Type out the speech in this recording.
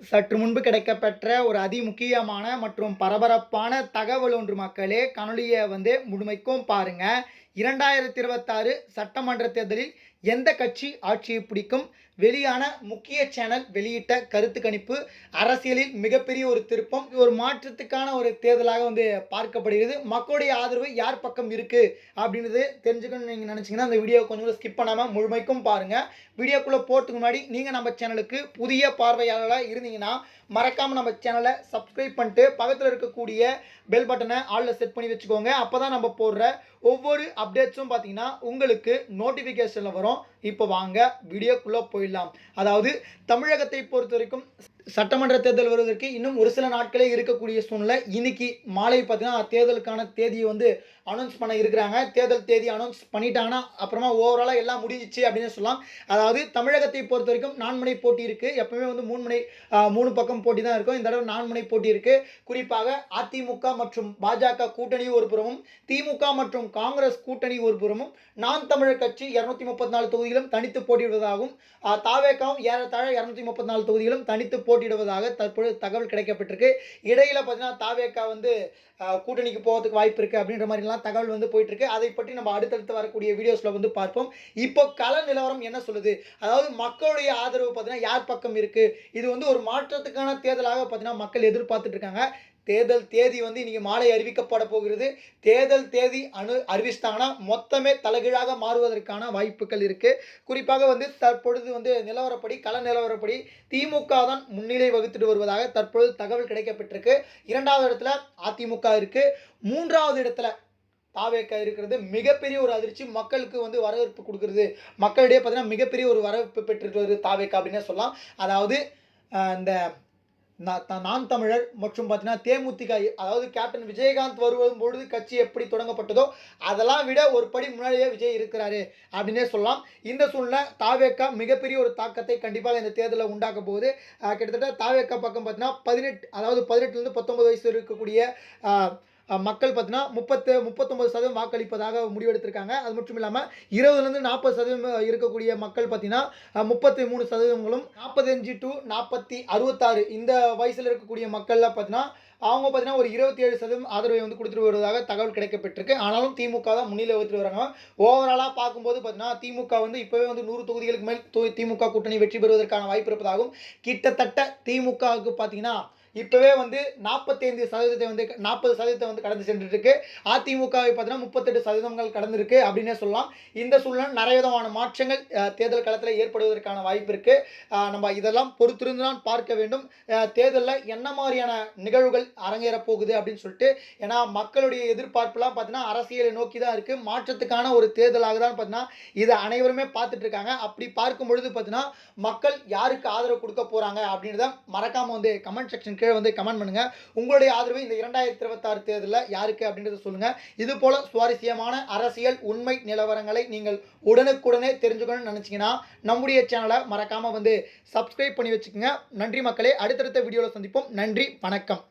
சற்று முன்பு கிடைக்கப்பெற்ற ஒரு அதிமுக்கியமான மற்றும் பரபரப்பான தகவல் ஒன்று மக்களே. காணொளியை முழுமைக்கும் பாருங்க. 2026 சட்டமன்ற தேர்தலில் எந்த கட்சி ஆட்சியை பிடிக்கும்? வெளியான முக்கிய சேனல் வெளியிட்ட கருத்து கணிப்பு அரசியலில் மிகப்பெரிய ஒரு திருப்பம், ஒரு மாற்றத்துக்கான ஒரு தேர்தலாக பார்க்கப்படுகிறது. மக்களுடைய ஆதரவு யார் பக்கம் இருக்கு அப்படின்றது தெரிஞ்சுக்கணும்னு நீங்க நினைச்சீங்கன்னா அந்த வீடியோ கொஞ்சம் ஸ்கிப் பண்ணாம முழுமைக்கும் பாருங்க. வீடியோக்குள்ள போறதுக்கு முன்னாடி நீங்க நம்ம சேனலுக்கு புதிய பார்வையாளராக இருந்தீங்கன்னா மறக்காம நம்ம சேனலை சப்ஸ்கிரைப் பண்ணிட்டு பக்கத்தில் இருக்கக்கூடிய பெல் பட்டனை ஆல்ல செட் பண்ணி வச்சுக்கோங்க. அப்பதான் நம்ம போடுற ஒவ்வொரு அப்டேட்ஸும் பார்த்தீங்கன்னா உங்களுக்கு நோட்டிஃபிகேஷனில் வரும். இப்போ வாங்க வீடியோக்குள்ளே போயிடலாம். அதாவது தமிழகத்தை பொறுத்த வரைக்கும் சட்டமன்ற தேர்தல் வருவதற்கு இன்னும் ஒரு சில நாட்களே இருக்கக்கூடிய சூழ்நிலை. இன்னைக்கு மாலை பார்த்தீங்கன்னா தேர்தலுக்கான தேதியை அனௌன்ஸ் பண்ண இருக்கிறாங்க. தேர்தல் தேதி அனௌன்ஸ் பண்ணிட்டாங்கன்னா அப்புறமா ஓவராலாக எல்லாம் முடிஞ்சிச்சு அப்படின்னு சொல்லலாம். அதாவது தமிழகத்தை பொறுத்த வரைக்கும் 4 முனை போட்டி இருக்குது. எப்பவுமே 3 பக்கம் போட்டி தான் இருக்கும். இந்த தடவை 4 முனை போட்டி இருக்குது. குறிப்பாக அதிமுக மற்றும் பாஜக கூட்டணி ஒரு புறமும், திமுக மற்றும் காங்கிரஸ் கூட்டணி ஒரு புறமும், நாம் தமிழர் கட்சி 234 தொகுதிகளும் தனித்து போட்டியிடுவதாகவும், தாவேகாவும் ஏறத்தாழ 234 தொகுதிகளும் தனித்து போட்டியிடுவதாக தற்பொழுது தகவல் கிடைக்கப்பட்டிருக்கு. இடையில பார்த்தீங்கன்னா தாவேகா கூட்டணிக்கு போகிறதுக்கு வாய்ப்பு இருக்குது அப்படின்ற மாதிரிலாம் தகவல் போயிட்டு இருக்கு. அதை பற்றி நம்ம அடுத்தடுத்து வரக்கூடிய வீடியோஸில் பார்ப்போம். இப்போ கள நிலவரம் என்ன சொல்லுது, அதாவது மக்களுடைய ஆதரவு பார்த்தீங்கன்னா யார் பக்கம் இருக்கு, இது ஒரு மாற்றத்துக்கான தேர்தலாக பார்த்தீங்கன்னா மக்கள் எதிர்பார்த்துட்டு இருக்காங்க. தேர்தல் தேதி இன்னைக்கு மாலை அறிவிக்கப்பட போகிறது. தேர்தல் தேதி அறிவிச்சிட்டாங்கன்னா மொத்தமே தலைகீழாக மாறுவதற்கான வாய்ப்புகள் இருக்கு. குறிப்பாக தற்பொழுது நிலவரப்படி கள நிலவரப்படி திமுக தான் முன்னிலை வகுத்துட்டு வருவதாக தற்பொழுது தகவல் கிடைக்கப்பட்டிருக்கு. 2வது இடத்துல அதிமுக இருக்கு. 3வது இடத்துல தாவேகா இருக்கிறது. மிகப்பெரிய ஒரு அதிர்ச்சி, மக்களுக்கு வரவேற்பு கொடுக்கிறது. மக்களிடையே பார்த்தீங்கன்னா மிகப்பெரிய ஒரு வரவேற்பு பெற்றுட்டு வருது தாவேகா அப்படின்னே சொல்லலாம். அதாவது இந்த நாம் தமிழர் மற்றும் பார்த்தீங்கன்னா தேமுதிக, அதாவது கேப்டன் விஜயகாந்த் வரும்பொழுது கட்சி எப்படி தொடங்கப்பட்டதோ அதெல்லாம் விட ஒரு படி முன்னாடியே விஜய் இருக்கிறாரு அப்படின்னே சொல்லலாம். இந்த சூழ்நிலை தாவேகா மிகப்பெரிய ஒரு தாக்கத்தை கண்டிப்பாக இந்த தேர்தலில் உண்டாக்க போகுது. கிட்டத்தட்ட தாவேகா பக்கம் பார்த்தீங்கன்னா 18, அதாவது 18லேருந்து 19 வயசு இருக்கக்கூடிய மக்கள் பார்த்தீங்கன்னா 39% வாக்களிப்பதாக முடிவெடுத்திருக்காங்க. அது மட்டும் இல்லாமல் 20லேருந்து 40% இருக்கக்கூடிய மக்கள் பார்த்தீங்கன்னா 33%ங்களும், 45 to 66 இந்த வயசில் இருக்கக்கூடிய மக்கள்லாம் பார்த்தீங்கன்னா அவங்க பார்த்தீங்கன்னா ஒரு 27% ஆதரவை கொடுத்துட்டு வருவதாக தகவல் கிடைக்கப்பட்டிருக்கு. ஆனாலும் திமுக தான் முன்னிலை வகித்து வராங்க. ஓவராலாக பார்க்கும்போது பார்த்தீங்கன்னா திமுக இப்போவே 100 தொகுதிகளுக்கு மேல் திமுக கூட்டணி வெற்றி பெறுவதற்கான வாய்ப்பு இருப்பதாகவும், கிட்டத்தட்ட திமுகவுக்கு பார்த்தீங்கன்னா இப்போவே 45% 40% கடந்து சென்றுட்டு இருக்கு. அதிமுகவை பார்த்தீங்கன்னா 38% கடந்திருக்கு அப்படின்னே சொல்லலாம். இந்த சூழ்நிலை நிறைய விதமான மாற்றங்கள் தேர்தல் களத்தில் ஏற்படுவதற்கான வாய்ப்பு இருக்கு. நம்ம இதெல்லாம் பொறுத்திருந்து தான் பார்க்க வேண்டும். தேர்தலில் என்ன மாதிரியான நிகழ்வுகள் அரங்கேற போகுது அப்படின்னு சொல்லிட்டு. ஏன்னா மக்களுடைய எதிர்பார்ப்புலாம் பார்த்தீங்கன்னா அரசியலை நோக்கி தான் இருக்கு. மாற்றத்துக்கான ஒரு தேர்தலாக தான் பார்த்தீங்கன்னா இதை அனைவருமே பார்த்துட்டு இருக்காங்க. அப்படி பார்க்கும் பொழுது பார்த்தீங்கன்னா மக்கள் யாருக்கு ஆதரவு கொடுக்க போறாங்க அப்படின்றத மறக்காம கமெண்ட் செக்ஷன் கீழே கமெண்ட் பண்ணுங்க. உங்களுடைய ஆதரவு இந்த 2026 தேர்தலில் யாருக்கு அப்படின்றத சொல்லுங்க. இது போல சுவாரஸ்யமான அரசியல் உண்மை நிலவரங்களை நீங்கள் உடனுக்குடனே தெரிஞ்சுக்கணும்னு நினைச்சீங்கன்னா நம்முடைய சேனலை மறக்காம சப்ஸ்கிரைப் பண்ணி வச்சுக்கோங்க. நன்றி மக்களே. அடுத்தடுத்த வீடியோவில் சந்திப்போம். நன்றி, வணக்கம்.